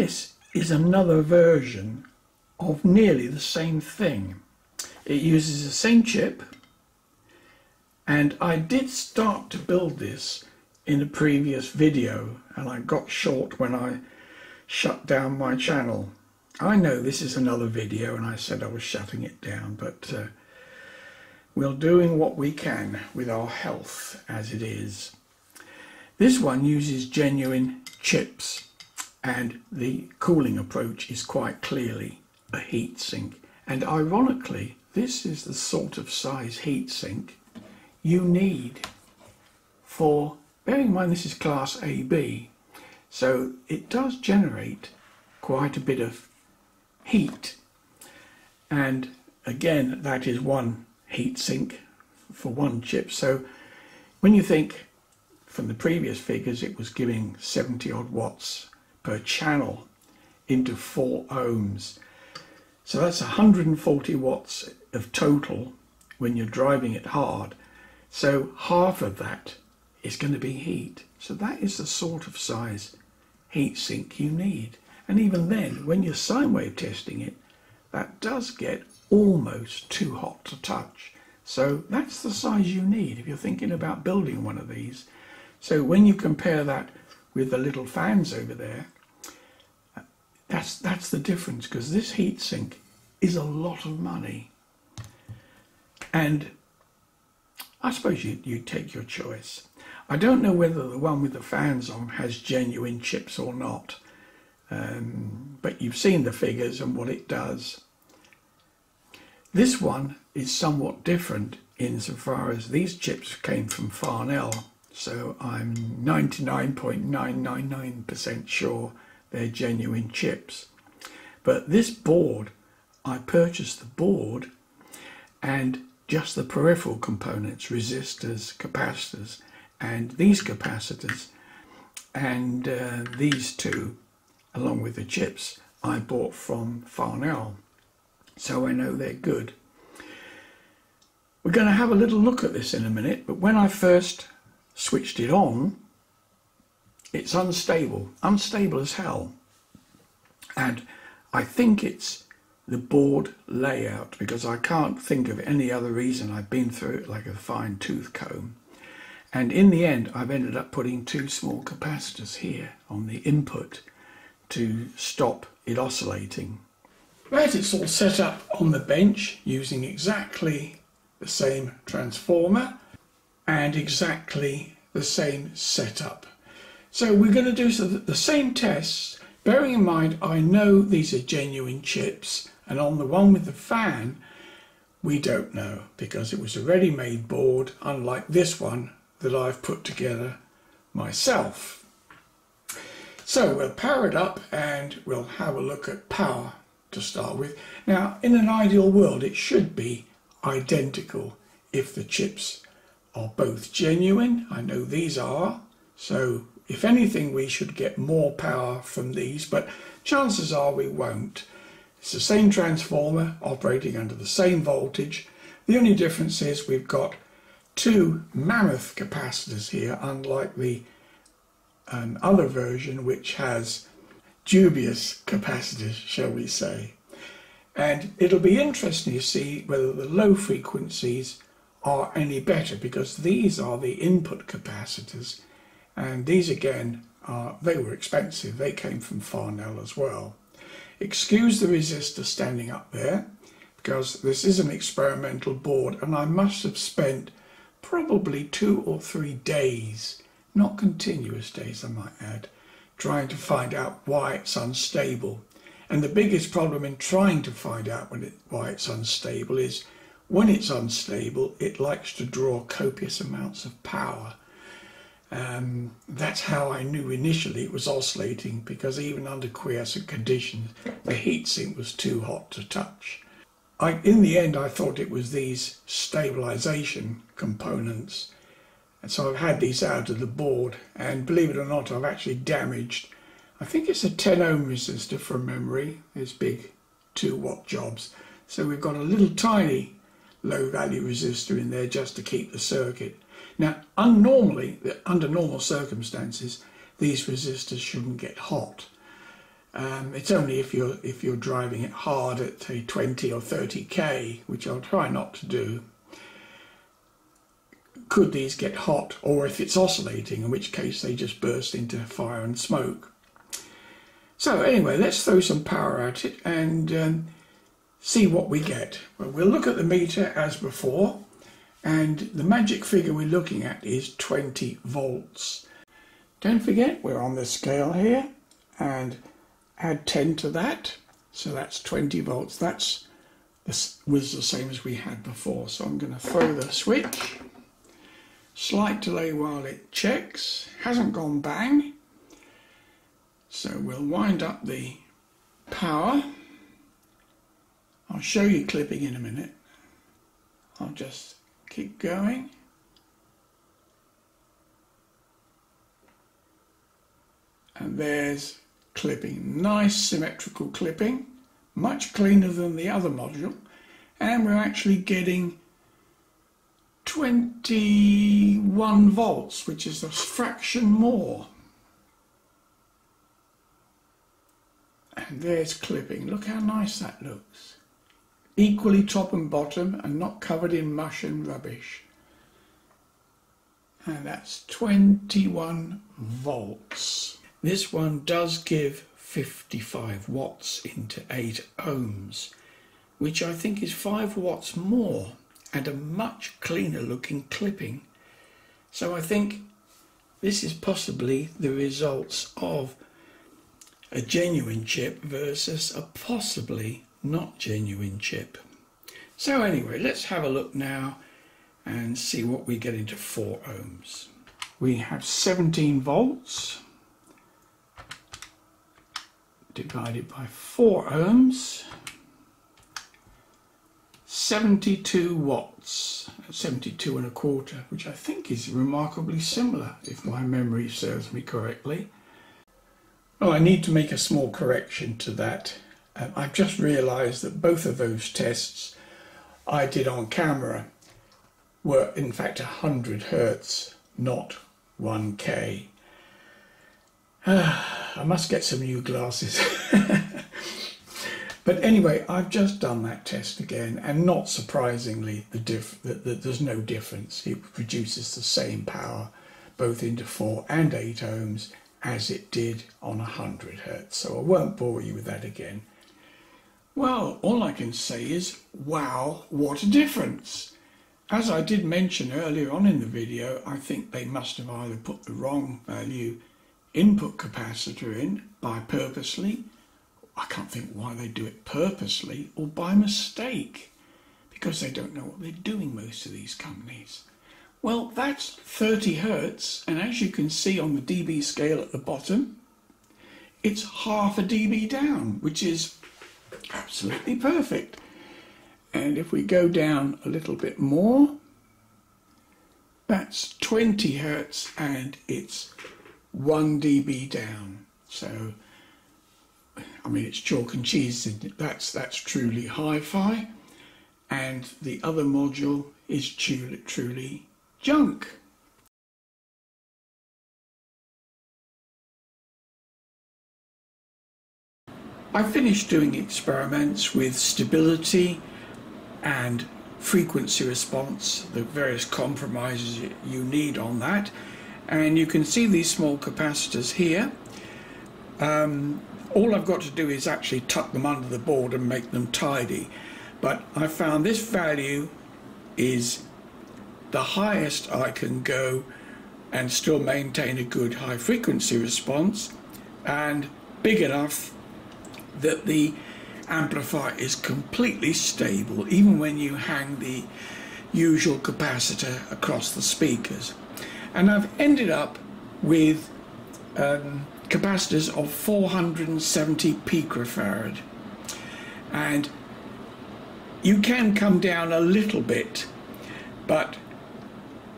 this is another version of nearly the same thing. It uses the same chip, and I did start to build this in a previous video, and I got short when I shut down my channel. I know this is another video and I said I was shutting it down, but we're doing what we can with our health as it is. This one uses genuine chips, and the cooling approach is quite clearly a heat sink. And ironically, this is the sort of size heat sink you need for, bearing in mind this is class AB, so it does generate quite a bit of heat. And again, that is one heat sink for one chip. So when you think from the previous figures it was giving 70 odd watts per channel into 4 ohms, so that's 140 watts of total when you're driving it hard. So half of that is going to be heat. So that is the sort of size heat sink you need. And even then, when you're sine wave testing it, that does get almost too hot to touch. So that's the size you need if you're thinking about building one of these. So when you compare that with the little fans over there, that's the difference, because this heat sink is a lot of money. And I suppose you take your choice. I don't know whether the one with the fans on has genuine chips or not, but you've seen the figures and what it does. This one is somewhat different insofar as these chips came from Farnell, so I'm 99.999% sure they're genuine chips. But this board, I purchased the board and just the peripheral components, resistors, capacitors, and these capacitors, and these two, along with the chips, I bought from Farnell, so I know they're good. We're going to have a little look at this in a minute, but when I first switched it on, it's unstable as hell. And I think it's the board layout, because I can't think of any other reason. I've been through it like a fine tooth comb. And in the end, I've ended up putting 2 small capacitors here on the input to stop it oscillating. Right, it's all set up on the bench using exactly the same transformer and exactly the same setup. So we're going to do the same tests, bearing in mind I know these are genuine chips, and on the one with the fan we don't know, because it was a ready-made board, unlike this one that I've put together myself. So we'll power it up and we'll have a look at power to start with. Now, in an ideal world it should be identical if the chips are both genuine. I know these are, so if anything we should get more power from these, but chances are we won't. It's the same transformer operating under the same voltage. The only difference is we've got 2 mammoth capacitors here, unlike the other version which has dubious capacitors, shall we say. And it'll be interesting to see whether the low frequencies are any better, because these are the input capacitors, and these again they were expensive. They came from Farnell as well. Excuse the resistor standing up there, because this is an experimental board, and I must have spent probably 2 or 3 days, not continuous days I might add, trying to find out why it's unstable. And the biggest problem in trying to find out why it's unstable is when it's unstable it likes to draw copious amounts of power. That's how I knew initially it was oscillating, because even under quiescent conditions the heatsink was too hot to touch. In the end I thought it was these stabilization components, and so I've had these out of the board, and believe it or not I've actually damaged, I think it's a 10 ohm resistor from memory. There's big 2 watt jobs, so we've got a little tiny low value resistor in there just to keep the circuit. Now under normal circumstances these resistors shouldn't get hot, It's only if you're driving it hard at say 20 or 30k, which I'll try not to do, could these get hot, or if it's oscillating, in which case they just burst into fire and smoke. So anyway, let's throw some power at it and see what we get. Well, we'll look at the meter as before, and the magic figure we're looking at is 20 volts. Don't forget, we're on the scale here, and add 10 to that, so that's 20 volts. That was the same as we had before. So I'm going to throw the switch. Slight delay while it checks. Hasn't gone bang. So we'll wind up the power. I'll show you clipping in a minute. I'll just keep going. And there's clipping. Nice symmetrical clipping. Much cleaner than the other module. And we're actually getting 21 volts, which is a fraction more. And there's clipping. Look how nice that looks. Equally top and bottom and not covered in mush and rubbish. And that's 21 volts. This one does give 55 watts into 8 ohms, which I think is 5 watts more and a much cleaner looking clipping. So I think this is possibly the results of a genuine chip versus a possibly not genuine chip. So anyway, let's have a look now and see what we get into 4 ohms. We have 17 volts divided by 4 ohms, 72 watts, 72 and a quarter, which I think is remarkably similar if my memory serves me correctly. Well, I need to make a small correction to that. I've just realized that both of those tests I did on camera were in fact 100 Hertz, not 1K. I must get some new glasses. But anyway, I've just done that test again, and not surprisingly, there's no difference. It produces the same power, both into 4 and 8 ohms, as it did on 100 Hertz. So I won't bore you with that again. Well, all I can say is, wow, what a difference. As I did mention earlier on in the video, I think they must have either put the wrong value input capacitor in by purposely. I can't think why they do it purposely, or by mistake, because they don't know what they're doing, most of these companies. Well, that's 30 Hertz, and as you can see on the dB scale at the bottom, it's half a dB down, which is absolutely perfect. And if we go down a little bit more, that's 20 Hertz, and it's 1 dB down. So, I mean, it's chalk and cheese, isn't it? That's truly hi-fi, and the other module is truly junk. I finished doing experiments with stability and frequency response, the various compromises you need on that, and you can see these small capacitors here. All I've got to do is actually tuck them under the board and make them tidy, but I found this value is the highest I can go and still maintain a good high frequency response, and big enough that the amplifier is completely stable even when you hang the usual capacitor across the speakers. And I've ended up with capacitors of 470 picofarad, and you can come down a little bit, but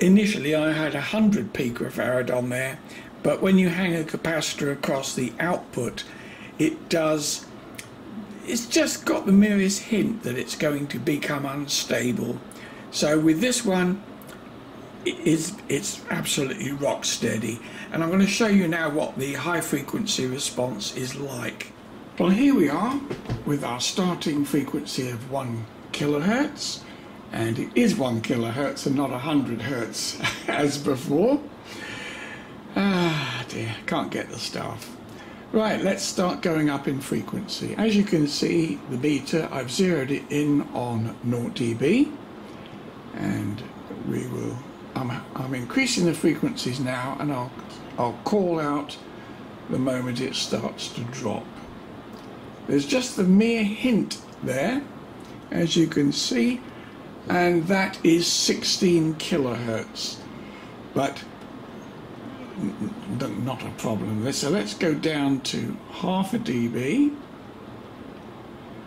initially I had 100 picofarad on there, but when you hang a capacitor across the output, it's just got the merest hint that it's going to become unstable. So with this one, it's absolutely rock steady, and I'm going to show you now what the high frequency response is like. Well, here we are with our starting frequency of 1 kilohertz, and it is 1 kilohertz and not 100 hertz as before. Ah dear, can't get the stuff. Right, let's start going up in frequency. As you can see, the beta, I've zeroed it in on 0 dB, and I'm increasing the frequencies now, and I'll call out the moment it starts to drop. There's just the mere hint there, as you can see, and that is 16 kilohertz, but not a problem. So let's go down to half a dB.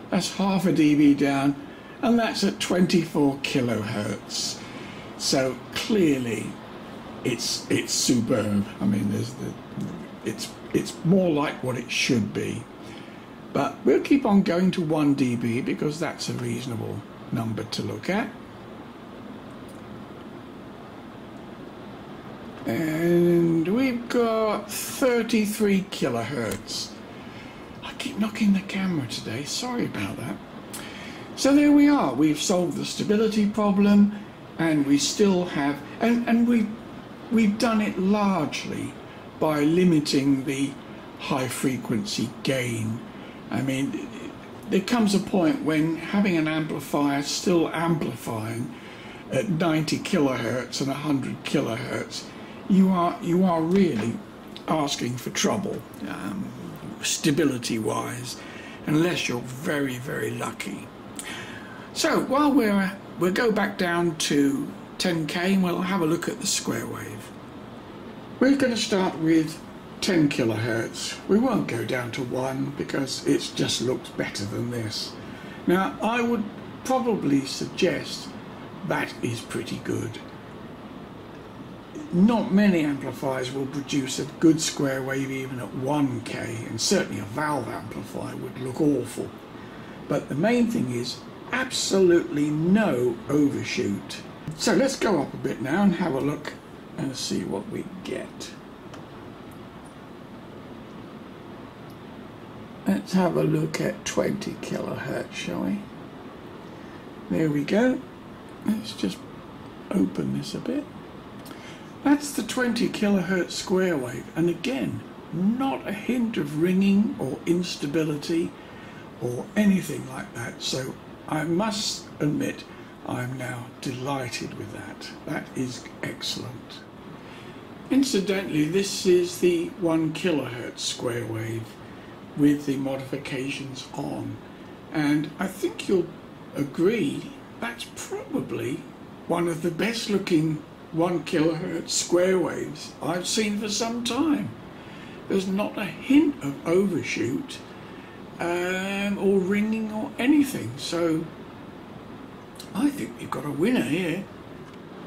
That's half a dB down, and that's at 24 kilohertz. So clearly it's superb. I mean, it's more like what it should be. But we'll keep on going to 1 dB because that's a reasonable number to look at. And we've got 33 kilohertz. I keep knocking the camera today, sorry about that. So there we are, we've solved the stability problem, and we still have, and we've done it largely by limiting the high frequency gain. I mean, there comes a point when having an amplifier still amplifying at 90 kilohertz and 100 kilohertz, you are really asking for trouble, stability-wise, unless you're very, very lucky. So while we'll go back down to 10K and we'll have a look at the square wave. We're going to start with 10 kilohertz. We won't go down to 1 because it just looks better than this. Now, I would probably suggest that is pretty good. Not many amplifiers will produce a good square wave even at 1K, and certainly a valve amplifier would look awful. But the main thing is absolutely no overshoot. So let's go up a bit now and have a look and see what we get. Let's have a look at 20 kilohertz, shall we? There we go. Let's just open this a bit. That's the 20 kilohertz square wave, and again, not a hint of ringing or instability or anything like that. So I must admit, I'm now delighted with that. That is excellent. Incidentally, this is the 1 kilohertz square wave with the modifications on, and I think you'll agree that's probably one of the best looking 1 kilohertz square waves I've seen for some time. There's not a hint of overshoot or ringing or anything, so I think we've got a winner here.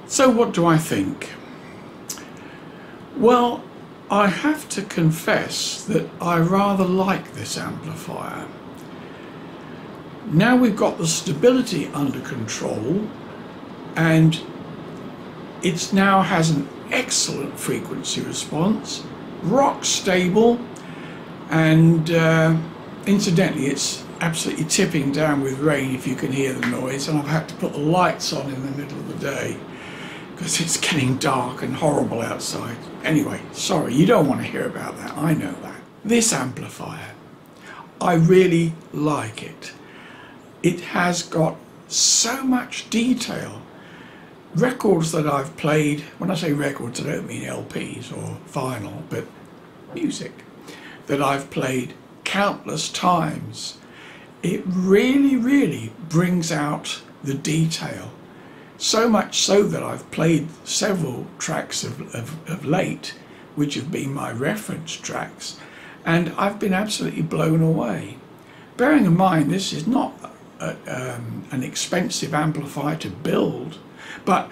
So what do I think? Well, I have to confess that I rather like this amplifier. Now we've got the stability under control, and it now has an excellent frequency response, rock stable, and incidentally it's absolutely tipping down with rain if you can hear the noise, and I've had to put the lights on in the middle of the day because it's getting dark and horrible outside. Anyway, sorry, you don't want to hear about that, I know that. This amplifier, I really like it. It has got so much detail. Records that I've played, when I say records I don't mean LPs or vinyl, but music that I've played countless times. It really, really brings out the detail. So much so that I've played several tracks of late, which have been my reference tracks, and I've been absolutely blown away. Bearing in mind this is not an expensive amplifier to build, but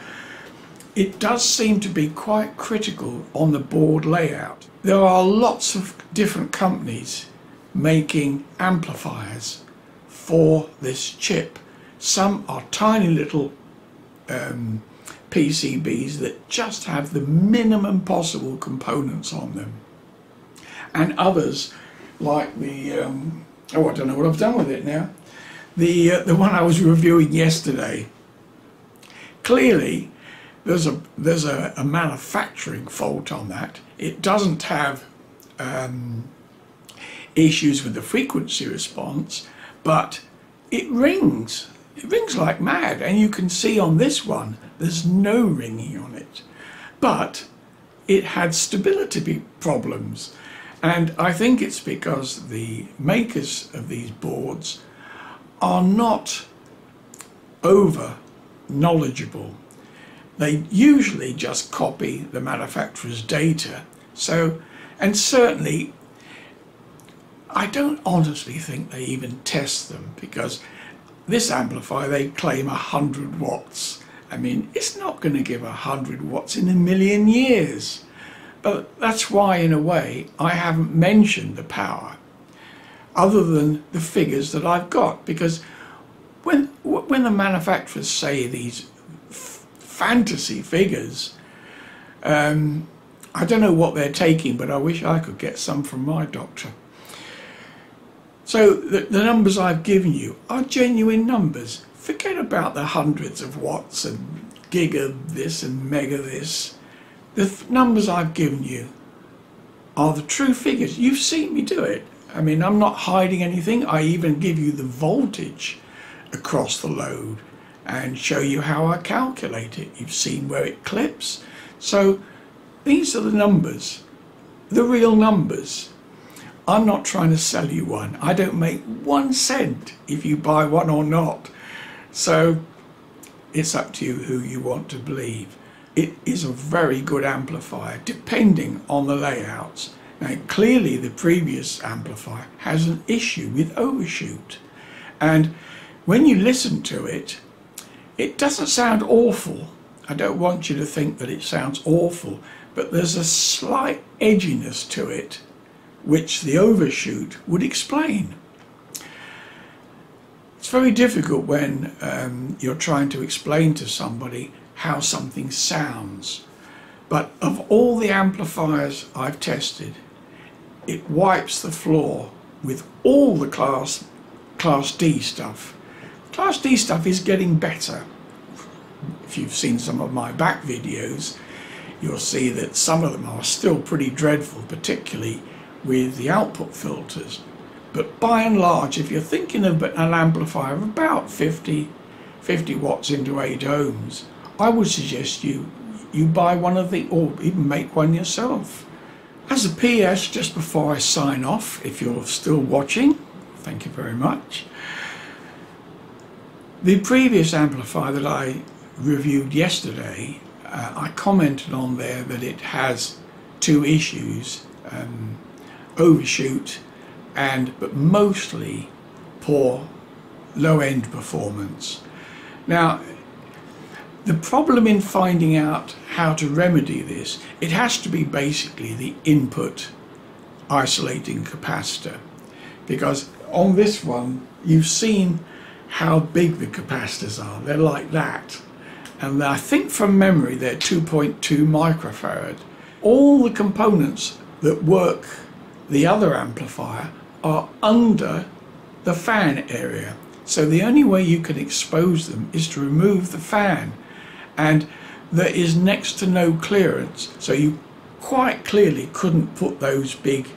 it does seem to be quite critical on the board layout. There are lots of different companies making amplifiers for this chip. Some are tiny little PCBs that just have the minimum possible components on them, and others like the Oh, I don't know what I've done with it now. The one I was reviewing yesterday, clearly there's a manufacturing fault on that. It doesn't have issues with the frequency response, but it rings. It rings like mad, and you can see on this one there's no ringing on it, but it had stability problems, and I think it's because the makers of these boards are not over knowledgeable. They usually just copy the manufacturer's data. So, and certainly I don't honestly think they even test them, because this amplifier, they claim 100 watts. I mean, it's not going to give 100 watts in a million years. But that's why, in a way, I haven't mentioned the power, other than the figures that I've got. Because when the manufacturers say these fantasy figures, I don't know what they're taking, but I wish I could get some from my doctor. So the numbers I've given you are genuine numbers. Forget about the hundreds of watts and giga this and mega this. The numbers I've given you are the true figures. You've seen me do it. I mean, I'm not hiding anything. I even give you the voltage across the load and show you how I calculate it. You've seen where it clips. So these are the numbers, the real numbers. I'm not trying to sell you one. I don't make 1 cent if you buy one or not. So it's up to you who you want to believe. It is a very good amplifier, depending on the layouts. Now, clearly the previous amplifier has an issue with overshoot. And when you listen to it, it doesn't sound awful. I don't want you to think that it sounds awful, but there's a slight edginess to it, which the overshoot would explain. It's very difficult when you're trying to explain to somebody how something sounds. But of all the amplifiers I've tested, it wipes the floor with all the Class D stuff. Class D stuff is getting better. If you've seen some of my back videos, you'll see that some of them are still pretty dreadful, particularly with the output filters. But by and large, if you're thinking of an amplifier of about 50 watts into 8 ohms, I would suggest you buy one of the, or even make one yourself. As a PS, just before I sign off, if you're still watching, thank you very much. The previous amplifier that I reviewed yesterday, I commented on there that it has 2 issues, overshoot but mostly poor low-end performance. Now, the problem in finding out how to remedy this, it has to be basically the input isolating capacitor, because on this one you've seen how big the capacitors are. They're like that, and I think from memory they're 2.2 microfarad. All the components that work the other amplifier are under the fan area, so the only way you can expose them is to remove the fan, and there is next to no clearance, so you quite clearly couldn't put those big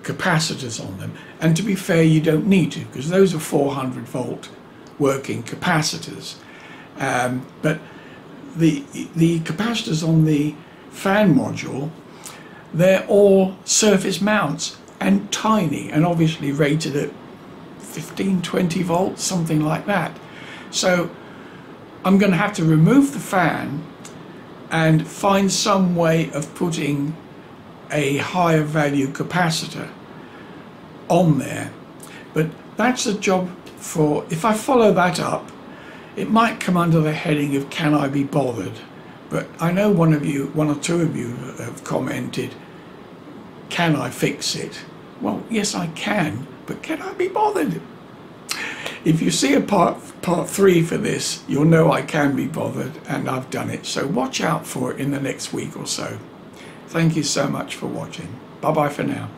capacitors on them. And to be fair, you don't need to, because those are 400 volt working capacitors, but the capacitors on the fan module, they're all surface mounts and tiny, and obviously rated at 15-20 volts, something like that. So I'm going to have to remove the fan and find some way of putting a higher value capacitor on there. But that's a job for, if I follow that up, it might come under the heading of can I be bothered. But I know one or two of you have commented, can I fix it? Well, yes I can, but can I be bothered? If you see a part 3 for this, you'll know I can be bothered, and I've done it. So watch out for it in the next week or so. Thank you so much for watching. Bye bye for now.